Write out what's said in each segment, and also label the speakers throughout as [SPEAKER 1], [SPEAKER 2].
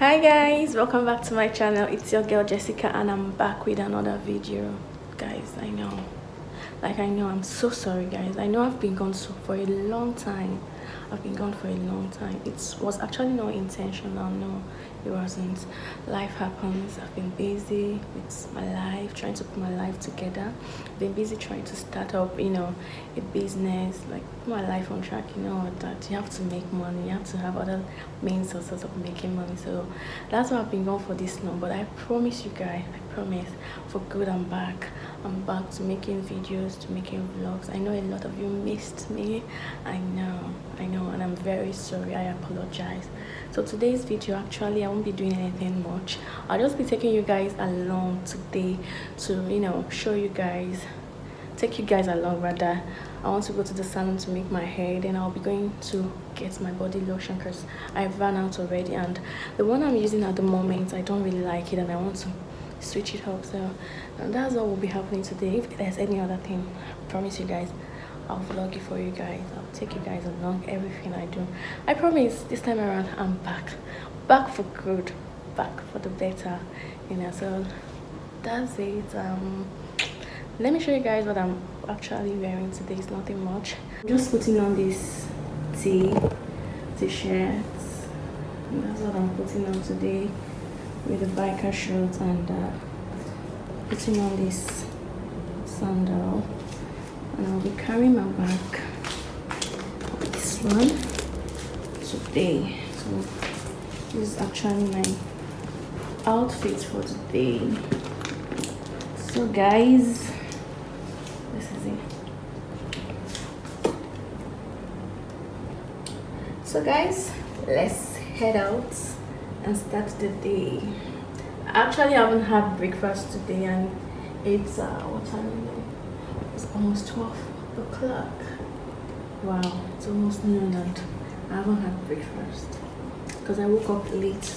[SPEAKER 1] Hi guys, welcome back to my channel. It's your girl Jessica and I'm back with another video. Guys, I know I'm so sorry guys. I know I've been gone for a long time. It was actually not intentional. No, it wasn't. Life happens. I've been busy with my life, trying to put my life together. I've been busy trying to start up, a business, like put my life on track. You know that you have to make money, you have to have other main sources of making money. So that's why I've been gone for this long. But I promise you guys, for good I'm back to making videos, to making vlogs. I know a lot of you missed me. I know, and I'm very sorry. I apologize. So today's video, actually I won't be doing anything much. I'll just be taking you guys along today to take you guys along. Rather, I want to go to the salon to make my hair, then I'll be going to get my body lotion because I've run out already, and the one I'm using at the moment I don't really like it and I want to switch it up. So that's what will be happening today. If there's any other thing, I promise you guys I'll vlog it for you guys. I'll take you guys along everything I do. I promise this time around I'm back for good, back for the better, so that's it. Let me show you guys what I'm actually wearing today. It's nothing much. I'm just putting on this t-shirts, and that's what I'm putting on today, with the biker shorts, and putting on this sandal, and I'll be carrying my bag, this one, today. So this is actually my outfit for today. So guys, this is it. So guys, let's head out and start the day. I actually haven't had breakfast today, and it's what time is it? It's almost 12 o'clock. Wow, it's almost noon and I haven't had breakfast because I woke up late,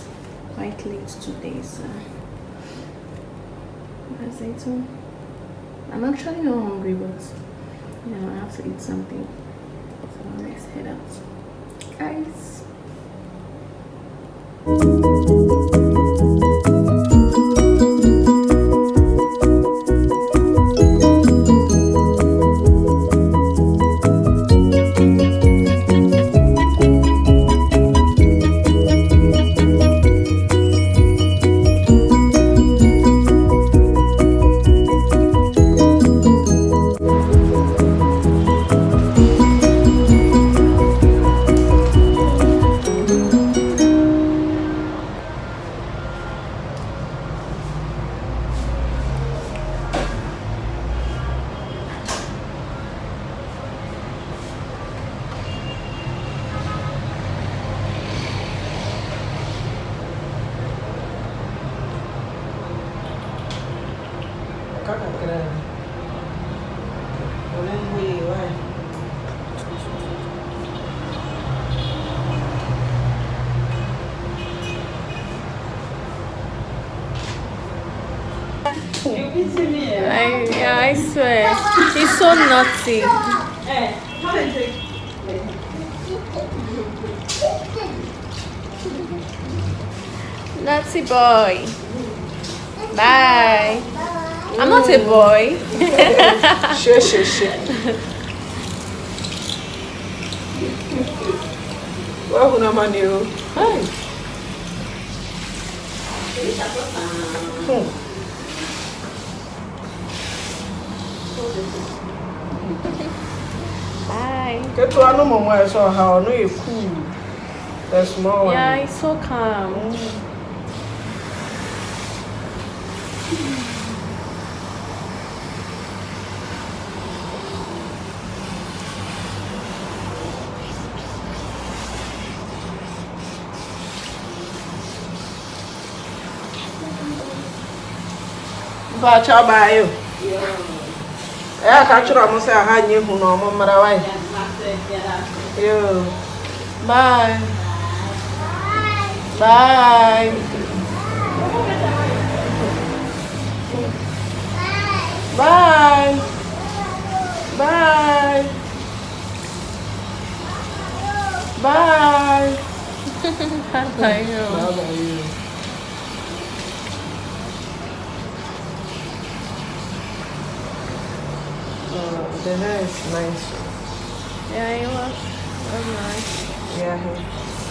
[SPEAKER 1] quite late today. So that's it. I'm actually not hungry, but I have to eat something. So let's head out, guys. I swear, he's so naughty. Naughty boy. Bye. I'm not a boy.
[SPEAKER 2] Sure. Well, no money. Hi.
[SPEAKER 1] Bye.
[SPEAKER 2] Get to no more. I saw how no you cool. The small one.
[SPEAKER 1] Yeah, it's so calm.
[SPEAKER 2] But how about you? I can't say I had you who know Mama.
[SPEAKER 1] Bye. Bye. Bye. Bye. Bye. How about you?
[SPEAKER 2] The hair is nice.
[SPEAKER 1] Yeah, it was nice.
[SPEAKER 2] Yeah.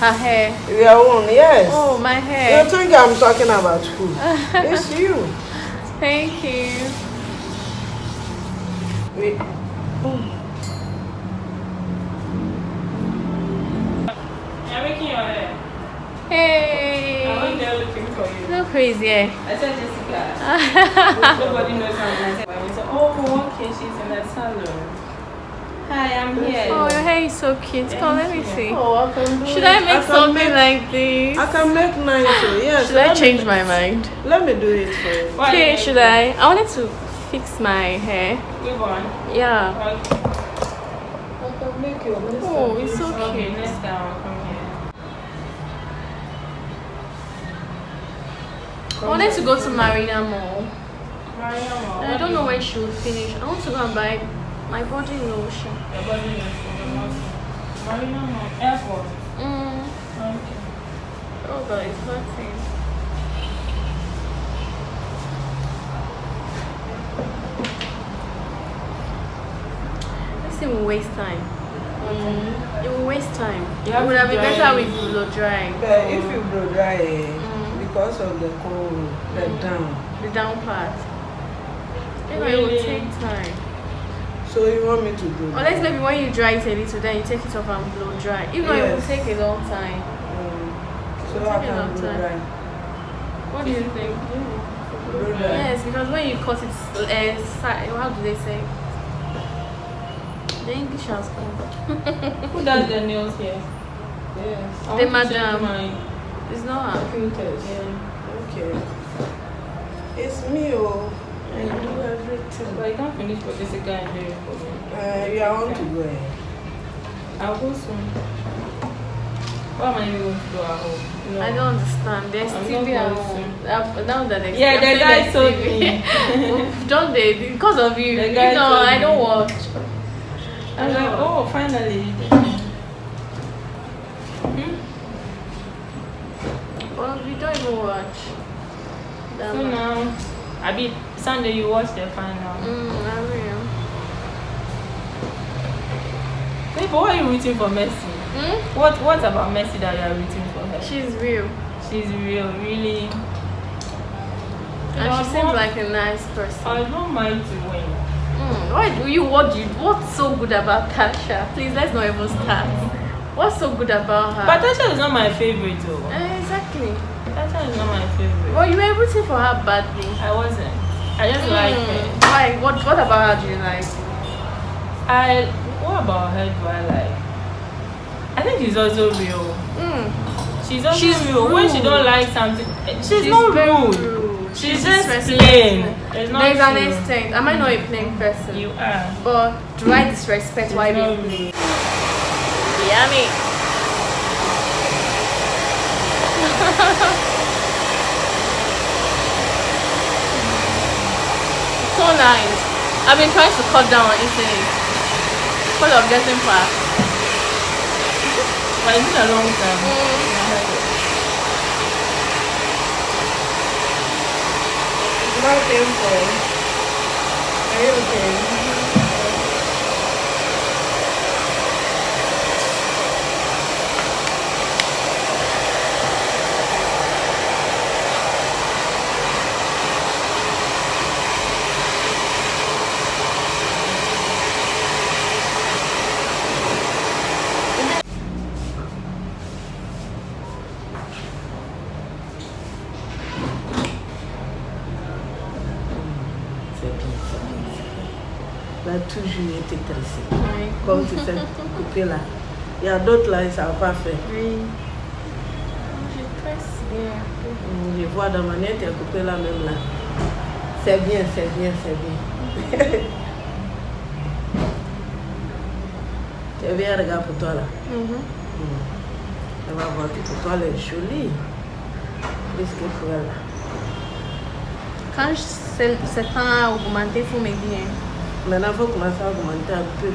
[SPEAKER 1] Her hair.
[SPEAKER 2] Your own, yes.
[SPEAKER 1] Oh, my hair.
[SPEAKER 2] You think I'm talking about who? It's you.
[SPEAKER 1] Thank you.
[SPEAKER 2] Wait.
[SPEAKER 3] I'm making your hair.
[SPEAKER 1] Hey.
[SPEAKER 3] I went there looking for you.
[SPEAKER 1] So crazy, eh?
[SPEAKER 3] I said Jessica. Nobody knows how nice I said, oh, okay, she's in the salon. Hi, I'm here.
[SPEAKER 1] Oh, your hair is so cute. Come, let me see.
[SPEAKER 2] Oh, I can do
[SPEAKER 1] Should
[SPEAKER 2] it.
[SPEAKER 1] I make something like this?
[SPEAKER 2] I can make nice. Yes.
[SPEAKER 1] Should I change my mind?
[SPEAKER 2] Let me do it for you.
[SPEAKER 1] Okay, should I? I wanted to fix my hair.
[SPEAKER 3] Which one?
[SPEAKER 1] Yeah.
[SPEAKER 3] Okay.
[SPEAKER 2] I can make your next
[SPEAKER 1] Oh, it's so
[SPEAKER 3] Okay,
[SPEAKER 1] cute.
[SPEAKER 3] next time I'll come here.
[SPEAKER 1] I wanted to go to Marina Mall.
[SPEAKER 3] Mariam,
[SPEAKER 1] And I don't know when she will finish. I want to go and buy my body lotion.
[SPEAKER 3] Your body is Mariam, airport. Okay.
[SPEAKER 1] Oh God, it's hurting. This thing will waste time. It will waste time.
[SPEAKER 3] You
[SPEAKER 1] It
[SPEAKER 3] have
[SPEAKER 1] would
[SPEAKER 3] to
[SPEAKER 1] have been
[SPEAKER 3] dry
[SPEAKER 1] better
[SPEAKER 3] it.
[SPEAKER 1] with blow dry.
[SPEAKER 2] But if you blow dry, because of the cold, the down.
[SPEAKER 1] The down part. You know, it
[SPEAKER 3] Really?
[SPEAKER 1] will take time.
[SPEAKER 2] So you want me to do
[SPEAKER 1] Unless maybe when you dry it a little, then you take it off and blow dry. If not, it will
[SPEAKER 2] Yes.
[SPEAKER 1] take a long time.
[SPEAKER 2] So
[SPEAKER 1] It's
[SPEAKER 2] I
[SPEAKER 1] taking a
[SPEAKER 2] can
[SPEAKER 1] long
[SPEAKER 2] blow
[SPEAKER 1] time.
[SPEAKER 2] dry.
[SPEAKER 1] What do you think?
[SPEAKER 2] Blow dry.
[SPEAKER 1] Yes, because when you cut it, how do they say? The English has come.
[SPEAKER 3] Who does the nails here?
[SPEAKER 2] Yes.
[SPEAKER 3] I
[SPEAKER 1] The
[SPEAKER 3] want to check
[SPEAKER 1] madam.
[SPEAKER 3] my
[SPEAKER 1] It's not her.
[SPEAKER 2] Filters.
[SPEAKER 3] Yeah.
[SPEAKER 2] Okay. It's me, oh. I do everything.
[SPEAKER 3] But I can't finish what Jessica and doing for me.
[SPEAKER 2] You are on to go ahead.
[SPEAKER 3] I'll go soon. What am I even going to do at home? No.
[SPEAKER 1] I don't understand. There's
[SPEAKER 3] I'm
[SPEAKER 1] TV
[SPEAKER 3] not
[SPEAKER 1] at
[SPEAKER 3] going
[SPEAKER 1] home. Now that there's
[SPEAKER 3] Yeah,
[SPEAKER 1] I'm
[SPEAKER 3] the
[SPEAKER 1] saying
[SPEAKER 3] guy
[SPEAKER 1] there's
[SPEAKER 3] told
[SPEAKER 1] TV.
[SPEAKER 3] me.
[SPEAKER 1] Don't they? Because of you.
[SPEAKER 3] The
[SPEAKER 1] You
[SPEAKER 3] guy
[SPEAKER 1] know,
[SPEAKER 3] told
[SPEAKER 1] I don't
[SPEAKER 3] me.
[SPEAKER 1] watch.
[SPEAKER 3] I was like, oh, finally.
[SPEAKER 1] Well, we don't even watch. That
[SPEAKER 3] So
[SPEAKER 1] much.
[SPEAKER 3] now, I be Sunday you watch the final.
[SPEAKER 1] I will.
[SPEAKER 3] Hey, but why are you rooting for Messi? What about Messi that you are rooting for her?
[SPEAKER 1] She's real.
[SPEAKER 3] She's real, really.
[SPEAKER 1] And she seems like a nice person.
[SPEAKER 3] I don't mind to win.
[SPEAKER 1] Why do you? What's so good about Tasha? Please, let's not even start. What's so good about her?
[SPEAKER 3] But Tasha is not my favorite though.
[SPEAKER 1] Exactly.
[SPEAKER 3] Tasha is not my favorite.
[SPEAKER 1] Well, you were rooting for her badly.
[SPEAKER 3] I wasn't. I just like her.
[SPEAKER 1] Why? What about her do you like?
[SPEAKER 3] What about her do I like? I think she's also real. She's also real. When she don't like something, she's not
[SPEAKER 1] very
[SPEAKER 3] rude. She's just
[SPEAKER 1] disrespectful.
[SPEAKER 3] plain. There's
[SPEAKER 1] There's an
[SPEAKER 3] true.
[SPEAKER 1] extent. Am I not a plain person?
[SPEAKER 3] You are.
[SPEAKER 1] But do I disrespect why
[SPEAKER 3] She's not
[SPEAKER 1] we play?
[SPEAKER 3] rude.
[SPEAKER 1] Yummy. So nice. I've been trying to cut down on eating it. Full of getting fat.
[SPEAKER 3] But it's been a long time.
[SPEAKER 2] It's not painful. Are you okay? Là, toujours été stressé.
[SPEAKER 1] Oui.
[SPEAKER 2] Comme tu fais couper là. Il y a d'autres là, ça ne va pas faire.
[SPEAKER 1] Oui. Je presse bien.
[SPEAKER 2] Je vois dans ma nette, il y a coupé là même là. C'est bien, c'est bien, c'est bien. C'est bien, regarde pour toi là. Elle va voir que pour toi elle est jolie. Plus que pour elle là.
[SPEAKER 1] Quand c'est temps augmenté, il faut me dire.
[SPEAKER 2] Maintenant, il faut commencer à augmenter un peu.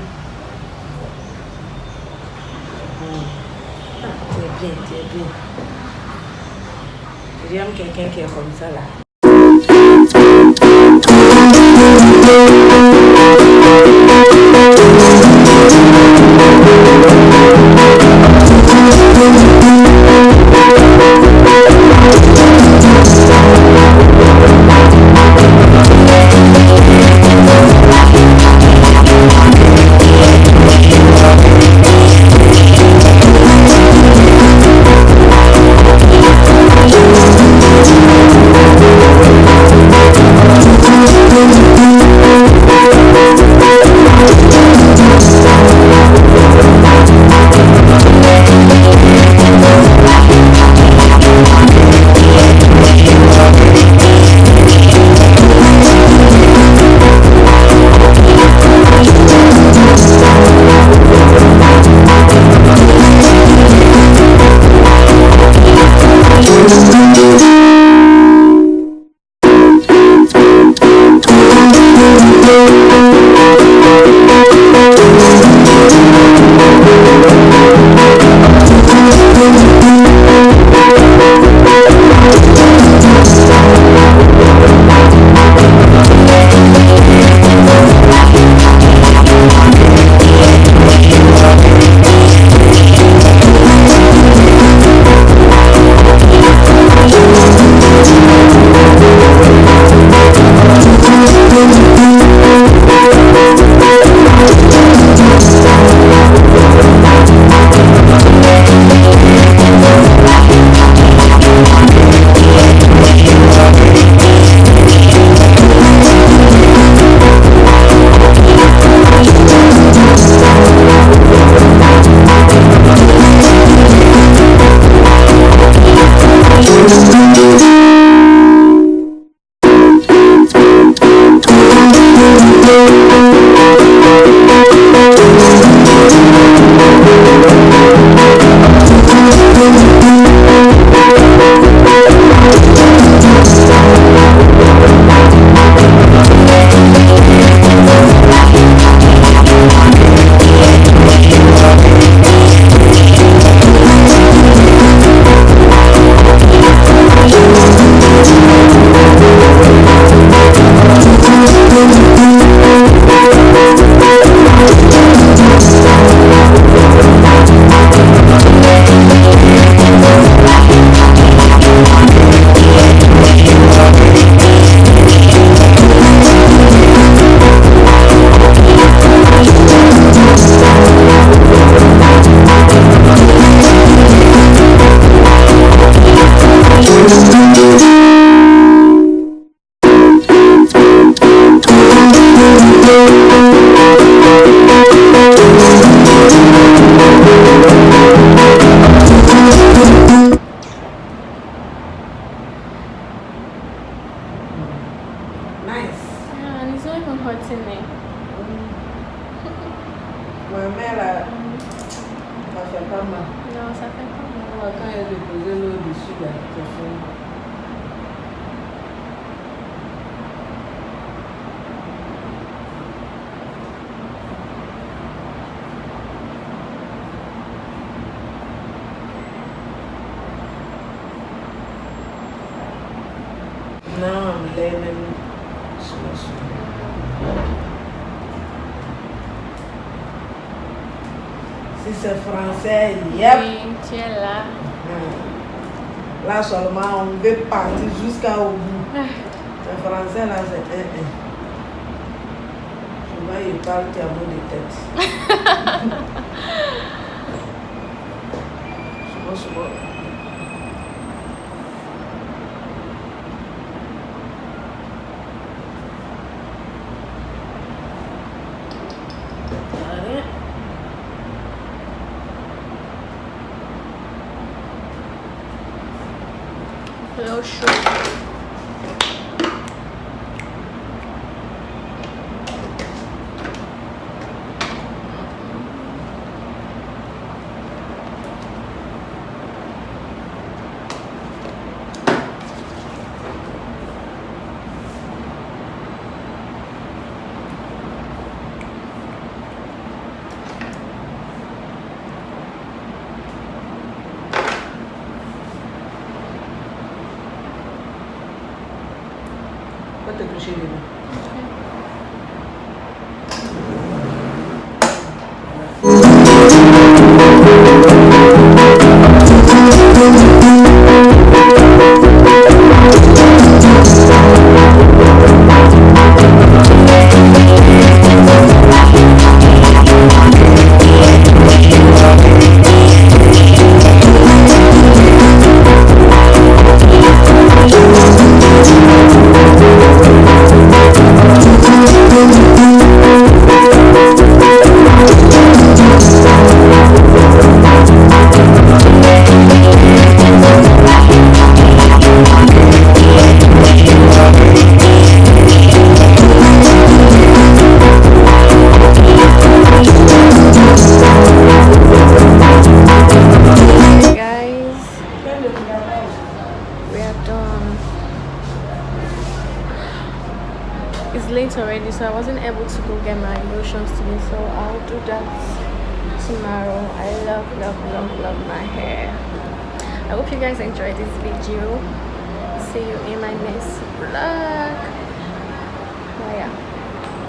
[SPEAKER 2] Ah, tu es bien, tu es bien. J'aime quelqu'un qui est comme ça là. Now I'm learning small. Si c'est français, yep.
[SPEAKER 1] Oui, tu es là.
[SPEAKER 2] Là seulement on veut partir jusqu'au bout. C'est français là, c'est souvent il parle qui a mot de tête. Souvent.
[SPEAKER 1] Real show.
[SPEAKER 2] Te coucher dedans.
[SPEAKER 1] It's late already, so I wasn't able to go get my lotions today, so I'll do that tomorrow. I love my hair. I hope you guys enjoyed this video. See you in my next vlog. Bye.